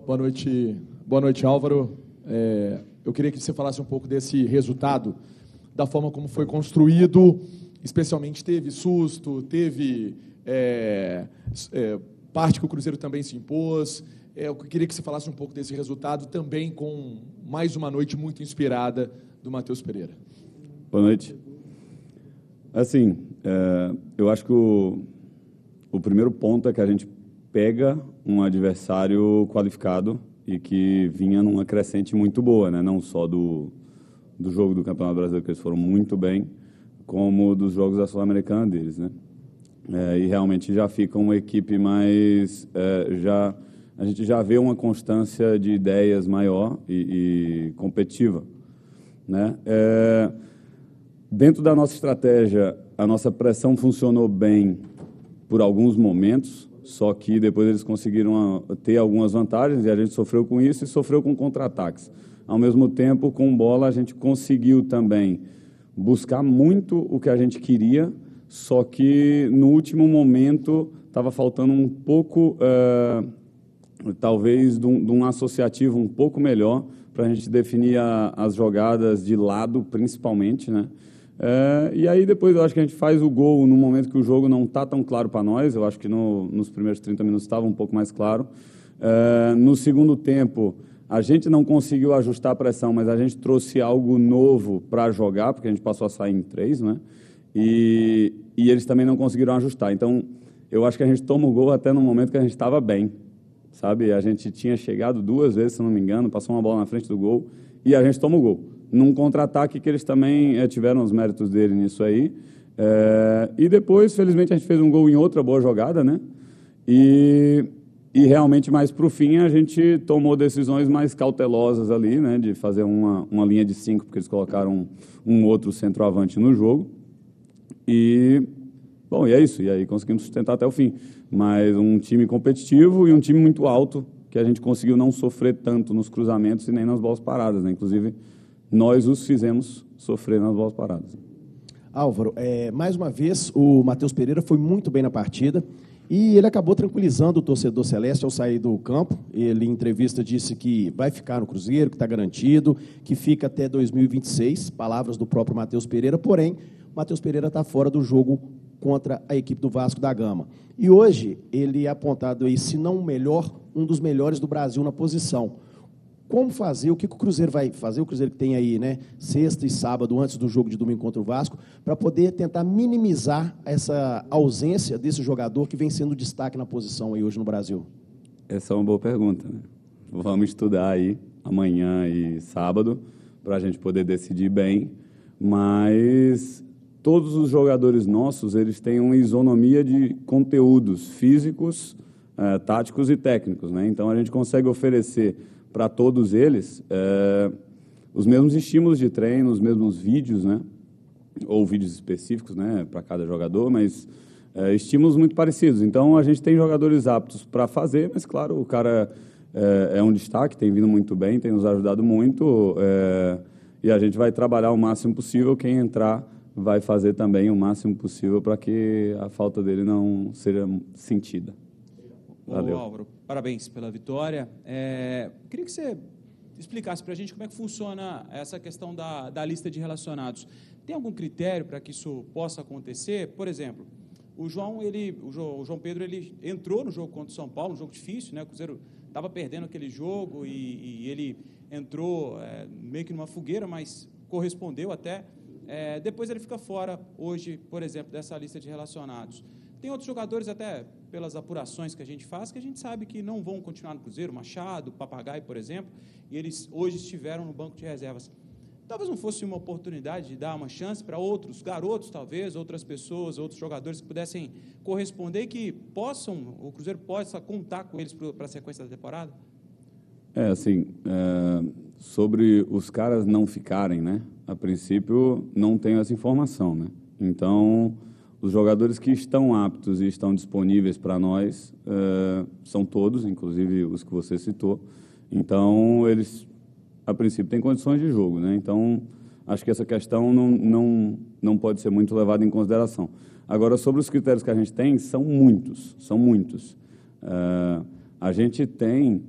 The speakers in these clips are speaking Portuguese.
Boa noite, Álvaro. Eu queria que você falasse um pouco desse resultado, da forma como foi construído, especialmente teve susto, teve parte que o Cruzeiro também se impôs. Eu queria que você falasse um pouco desse resultado, também com mais uma noite muito inspirada do Matheus Pereira. Boa noite. Assim, eu acho que o primeiro ponto é que a gente pega um adversário qualificado e que vinha numa crescente muito boa, né? Não só do jogo do Campeonato Brasileiro, que eles foram muito bem, como dos jogos da Sul-Americana deles, né? E realmente já fica uma equipe mais... a gente já vê uma constância de ideias maior e competitiva, né? Dentro da nossa estratégia, a nossa pressão funcionou bem por alguns momentos, só que depois eles conseguiram ter algumas vantagens e a gente sofreu com isso e sofreu com contra-ataques. Ao mesmo tempo, com bola, a gente conseguiu também buscar muito o que a gente queria, só que no último momento estava faltando um pouco, talvez, de um associativo um pouco melhor para a gente definir as jogadas de lado, principalmente, né? E aí depois eu acho que a gente faz o gol no momento que o jogo não está tão claro para nós. Eu acho que nos primeiros 30 minutos estava um pouco mais claro. No segundo tempo, a gente não conseguiu ajustar a pressão, mas a gente trouxe algo novo para jogar, porque a gente passou a sair em 3, né? E eles também não conseguiram ajustar. Então, eu acho que a gente toma o gol até no momento que a gente estava bem, sabe? A gente tinha chegado 2 vezes, se não me engano, passou uma bola na frente do gol e a gente toma o gol. Num contra-ataque que eles também tiveram os méritos dele nisso aí. E depois, felizmente, a gente fez um gol em outra boa jogada, né? E realmente, mais para o fim, a gente tomou decisões mais cautelosas ali, né? De fazer uma linha de 5, porque eles colocaram um outro centroavante no jogo. E é isso. E aí conseguimos sustentar até o fim. Mas um time competitivo e um time muito alto, que a gente conseguiu não sofrer tanto nos cruzamentos e nem nas bolas paradas, né? Inclusive, nós os fizemos sofrer nas bolas paradas. Álvaro, mais uma vez, o Matheus Pereira foi muito bem na partida e ele acabou tranquilizando o torcedor celeste ao sair do campo. Ele, em entrevista, disse que vai ficar no Cruzeiro, que está garantido, que fica até 2026, palavras do próprio Matheus Pereira, porém, o Matheus Pereira está fora do jogo contra a equipe do Vasco da Gama. E hoje ele é apontado aí, se não o melhor, um dos melhores do Brasil na posição. Como fazer, o que o Cruzeiro vai fazer, o Cruzeiro que tem aí, né, sexta e sábado, antes do jogo de domingo contra o Vasco, para poder tentar minimizar essa ausência desse jogador que vem sendo destaque na posição aí hoje no Brasil? Essa é uma boa pergunta, né? Vamos estudar aí amanhã e sábado para a gente poder decidir bem, mas todos os jogadores nossos, eles têm uma isonomia de conteúdos físicos, táticos e técnicos, né? Então a gente consegue oferecer para todos eles os mesmos estímulos de treino, os mesmos vídeos, né? Ou vídeos específicos, né, para cada jogador, mas estímulos muito parecidos. Então, a gente tem jogadores aptos para fazer, mas, claro, o cara é um destaque, tem vindo muito bem, tem nos ajudado muito, e a gente vai trabalhar o máximo possível. Quem entrar vai fazer também o máximo possível para que a falta dele não seja sentida. Valeu. Álvaro, parabéns pela vitória. Queria que você explicasse para a gente como é que funciona essa questão da lista de relacionados. Tem algum critério para que isso possa acontecer? Por exemplo, o João Pedro, ele entrou no jogo contra o São Paulo, um jogo difícil, né? O Cruzeiro estava perdendo aquele jogo e ele entrou meio que numa fogueira, mas correspondeu até. Depois ele fica fora hoje, por exemplo, dessa lista de relacionados. Tem outros jogadores, até pelas apurações que a gente faz, que a gente sabe que não vão continuar no Cruzeiro, Machado, Papagaio, por exemplo, e eles hoje estiveram no banco de reservas. Talvez não fosse uma oportunidade de dar uma chance para outros garotos, talvez, outras pessoas, outros jogadores que pudessem corresponder e que o Cruzeiro possa contar com eles para a sequência da temporada? Sobre os caras não ficarem, né? A princípio, não tenho essa informação, né? Então, os jogadores que estão aptos e estão disponíveis para nós são todos, inclusive os que você citou. Então, eles, a princípio, têm condições de jogo, né? Então, acho que essa questão não pode ser muito levada em consideração. Agora, sobre os critérios que a gente tem, são muitos. a gente tem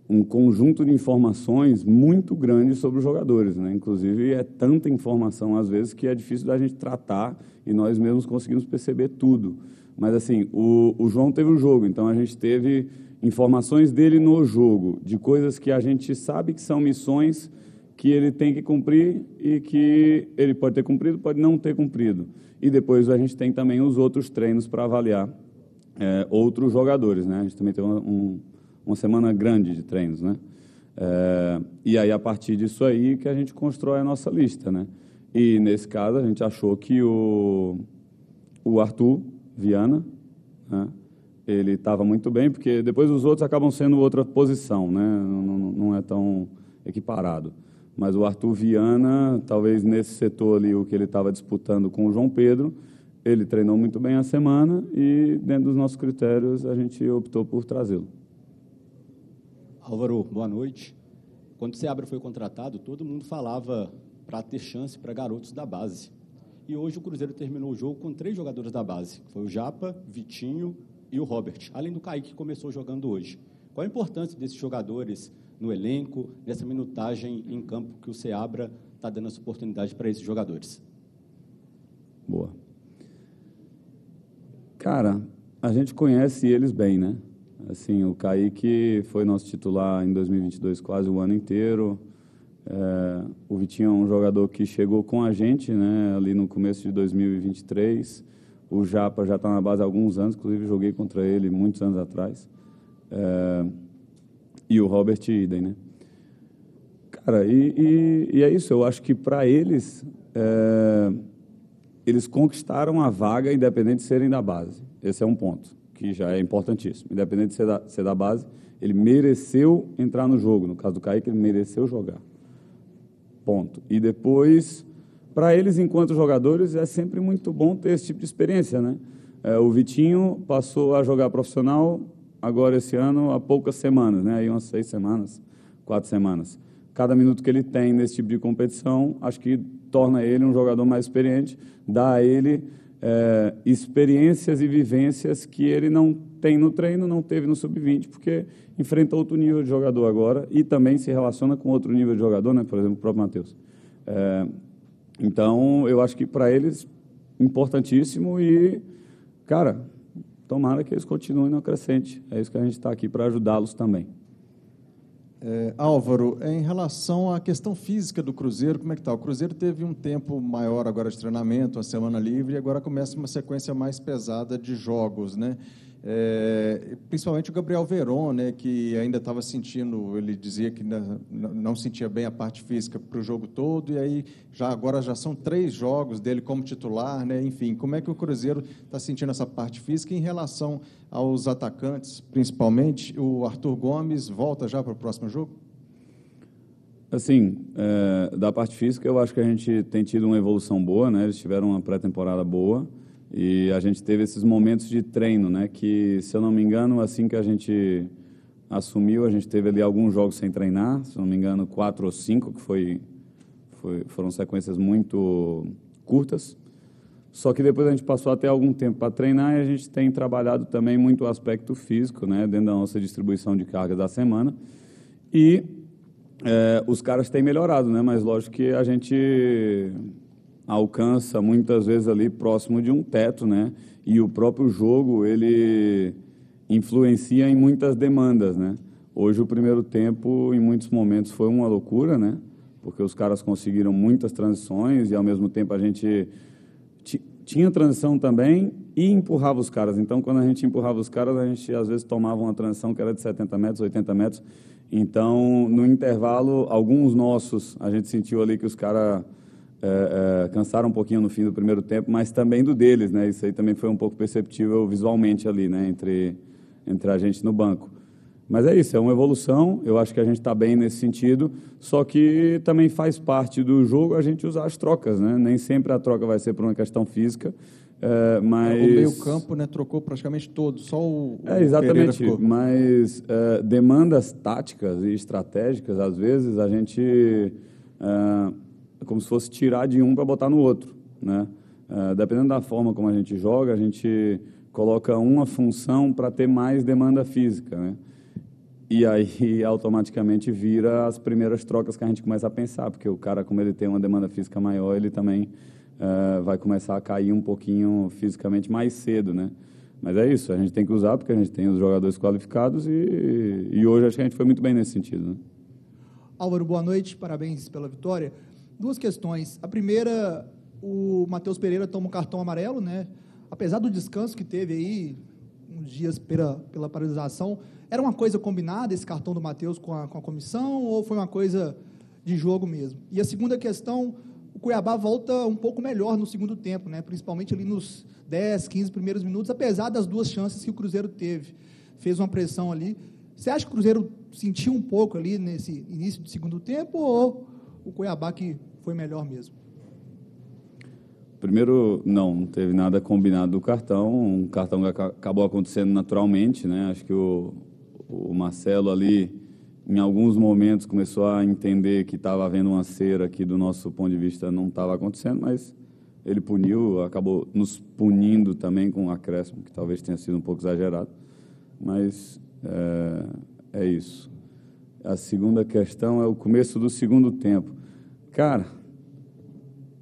um conjunto de informações muito grande sobre os jogadores, né? Inclusive, é tanta informação, às vezes, que é difícil da gente tratar e nós mesmos conseguimos perceber tudo. Mas, assim, o João teve o jogo, então a gente teve informações dele no jogo, de coisas que a gente sabe que são missões que ele tem que cumprir e que ele pode ter cumprido, pode não ter cumprido. E depois a gente tem também os outros treinos para avaliar outros jogadores, né? A gente também teve uma semana grande de treinos, né? E aí, a partir disso aí, que a gente constrói a nossa lista, né? E, nesse caso, a gente achou que o Arthur Viana, né? Ele estava muito bem, porque depois os outros acabam sendo outra posição, né? Não é tão equiparado. Mas o Arthur Viana, talvez nesse setor ali, o que ele estava disputando com o João Pedro, ele treinou muito bem a semana e, dentro dos nossos critérios, a gente optou por trazê-lo. Álvaro, boa noite. Quando o Seabra foi contratado, todo mundo falava para ter chance para garotos da base. E hoje o Cruzeiro terminou o jogo com 3 jogadores da base. Foi o Japa, Vitinho e o Robert, além do Kaique, que começou jogando hoje. Qual a importância desses jogadores no elenco, nessa minutagem em campo que o Seabra está dando essa oportunidade para esses jogadores? Boa. Cara, a gente conhece eles bem, né? Assim, o Kaique foi nosso titular em 2022 quase o ano inteiro. O Vitinho é um jogador que chegou com a gente, né, ali no começo de 2023. O Japa já está na base há alguns anos, inclusive joguei contra ele muitos anos atrás. E o Robert idem, né? Cara, e é isso, eu acho que para eles, eles conquistaram a vaga independente de serem da base. Esse é um ponto que já é importantíssimo. Independente de ser da base, ele mereceu entrar no jogo. No caso do Kaique, ele mereceu jogar. Ponto. E depois, para eles, enquanto jogadores, é sempre muito bom ter esse tipo de experiência, né? O Vitinho passou a jogar profissional agora esse ano há poucas semanas, né? Aí umas 6 semanas, 4 semanas. Cada minuto que ele tem nesse tipo de competição, acho que torna ele um jogador mais experiente, dá a ele experiências e vivências que ele não tem no treino, não teve no sub-20, porque enfrenta outro nível de jogador agora e também se relaciona com outro nível de jogador, né? Por exemplo, o próprio Matheus. Então, eu acho que para eles, importantíssimo e, cara, tomara que eles continuem no crescente. É isso que a gente está aqui para ajudá-los também. Álvaro, em relação à questão física do Cruzeiro, como é que está? O Cruzeiro teve um tempo maior agora de treinamento, uma semana livre, e agora começa uma sequência mais pesada de jogos, né? Principalmente o Gabriel Veron, né, que ainda estava sentindo, ele dizia que não sentia bem a parte física para o jogo todo, e aí agora já são 3 jogos dele como titular, né? Enfim, como é que o Cruzeiro está sentindo essa parte física em relação aos atacantes, principalmente o Arthur Gomes volta já para o próximo jogo? Assim, da parte física, eu acho que a gente tem tido uma evolução boa, né? Eles tiveram uma pré-temporada boa e a gente teve esses momentos de treino, né? Que, se eu não me engano, assim que a gente assumiu, a gente teve ali alguns jogos sem treinar, se eu não me engano, 4 ou 5, que foram sequências muito curtas. Só que depois a gente passou a ter algum tempo para treinar e a gente tem trabalhado também muito o aspecto físico, né? Dentro da nossa distribuição de carga da semana. E os caras têm melhorado, né? Mas lógico que a gente alcança muitas vezes ali próximo de um teto, né? E o próprio jogo, ele influencia em muitas demandas, né? Hoje o primeiro tempo, em muitos momentos, foi uma loucura, né? Porque os caras conseguiram muitas transições e ao mesmo tempo a gente tinha transição também e empurrava os caras. Então, quando a gente empurrava os caras, a gente às vezes tomava uma transição que era de 70 metros, 80 metros. Então, no intervalo, alguns nossos, a gente sentiu ali que os caras cansaram um pouquinho no fim do primeiro tempo, mas também do deles, né? Isso aí também foi um pouco perceptível visualmente ali, né? Entre a gente no banco. Mas é isso, é uma evolução, eu acho que a gente está bem nesse sentido, só que também faz parte do jogo a gente usar as trocas, né? Nem sempre a troca vai ser por uma questão física, mas... O meio-campo, né, trocou praticamente todo, só o exatamente, Pereira ficou. Mas demandas táticas e estratégicas, às vezes, a gente... é como se fosse tirar de um para botar no outro, né? Dependendo da forma como a gente joga, a gente coloca uma função para ter mais demanda física, né? E aí, automaticamente, vira as primeiras trocas que a gente começa a pensar, porque o cara, como ele tem uma demanda física maior, ele também vai começar a cair um pouquinho fisicamente mais cedo, né? Mas é isso, a gente tem que usar, porque a gente tem os jogadores qualificados e hoje acho que a gente foi muito bem nesse sentido, né? Álvaro, boa noite, parabéns pela vitória. Duas questões. A primeira, o Matheus Pereira toma um cartão amarelo, né? Apesar do descanso que teve aí, uns dias pela paralisação, era uma coisa combinada esse cartão do Matheus com a comissão ou foi uma coisa de jogo mesmo? E a segunda questão, o Cuiabá volta um pouco melhor no segundo tempo, né? Principalmente ali nos 10, 15 primeiros minutos, apesar das duas chances que o Cruzeiro teve. Fez uma pressão ali. Você acha que o Cruzeiro sentiu um pouco ali nesse início do segundo tempo ou o Cuiabá que foi melhor mesmo? Primeiro, não teve nada combinado do cartão, um cartão que acabou acontecendo naturalmente, né? Acho que o Marcelo ali, em alguns momentos, começou a entender que estava havendo uma cera que, do nosso ponto de vista, não estava acontecendo, mas ele puniu, acabou nos punindo também com um acréscimo, que talvez tenha sido um pouco exagerado, mas é isso. A segunda questão é o começo do segundo tempo. Cara,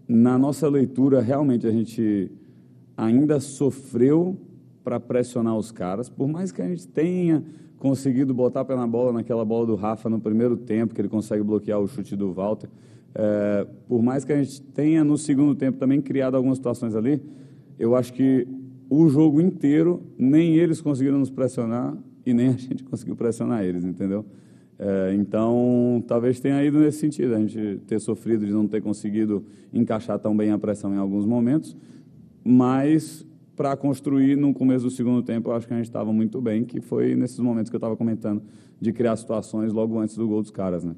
na nossa leitura, realmente, a gente ainda sofreu para pressionar os caras, por mais que a gente tenha conseguido botar pé na bola, naquela bola do Rafa no primeiro tempo, que ele consegue bloquear o chute do Walter, por mais que a gente tenha no segundo tempo também criado algumas situações ali, eu acho que o jogo inteiro, nem eles conseguiram nos pressionar e nem a gente conseguiu pressionar eles, entendeu? Então, talvez tenha ido nesse sentido, a gente ter sofrido de não ter conseguido encaixar tão bem a pressão em alguns momentos, mas para construir no começo do segundo tempo, eu acho que a gente estava muito bem, que foi nesses momentos que eu estava comentando, de criar situações logo antes do gol dos caras, né?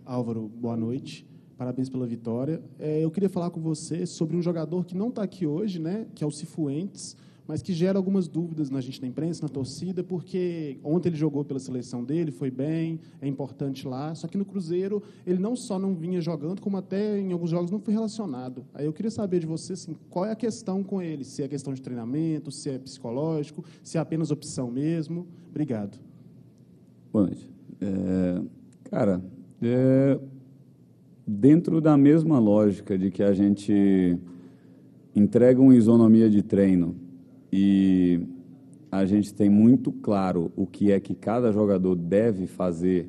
Álvaro, boa noite. Parabéns pela vitória. Eu queria falar com você sobre um jogador que não está aqui hoje, né, que é o Cifuentes, mas que gera algumas dúvidas na gente, na imprensa, na torcida, porque ontem ele jogou pela seleção dele, foi bem, é importante lá, só que no Cruzeiro ele não só não vinha jogando, como até em alguns jogos não foi relacionado. Aí eu queria saber de você, assim, qual é a questão com ele, se é questão de treinamento, se é psicológico, se é apenas opção mesmo. Obrigado. Boa noite. Cara, dentro da mesma lógica de que a gente entrega uma isonomia de treino e a gente tem muito claro o que é que cada jogador deve fazer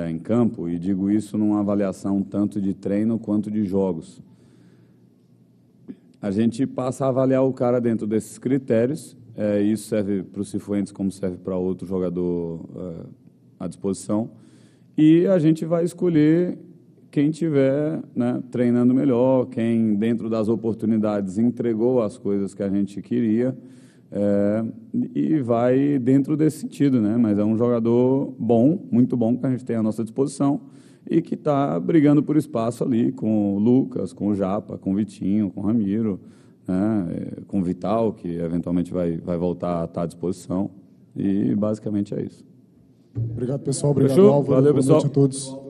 em campo, e digo isso numa avaliação tanto de treino quanto de jogos. A gente passa a avaliar o cara dentro desses critérios, isso serve para o Cifuentes como serve para outro jogador à disposição, e a gente vai escolher quem tiver, né, treinando melhor, quem dentro das oportunidades entregou as coisas que a gente queria, e vai dentro desse sentido, né? Mas é um jogador bom, muito bom, que a gente tem à nossa disposição e que está brigando por espaço ali com o Lucas, com o Japa, com o Vitinho, com o Ramiro, né, com o Vital, que eventualmente vai voltar a estar à disposição, e basicamente é isso. Obrigado, pessoal. Obrigado, Fechou? Álvaro. Valeu, Boa pessoal. noite a todos.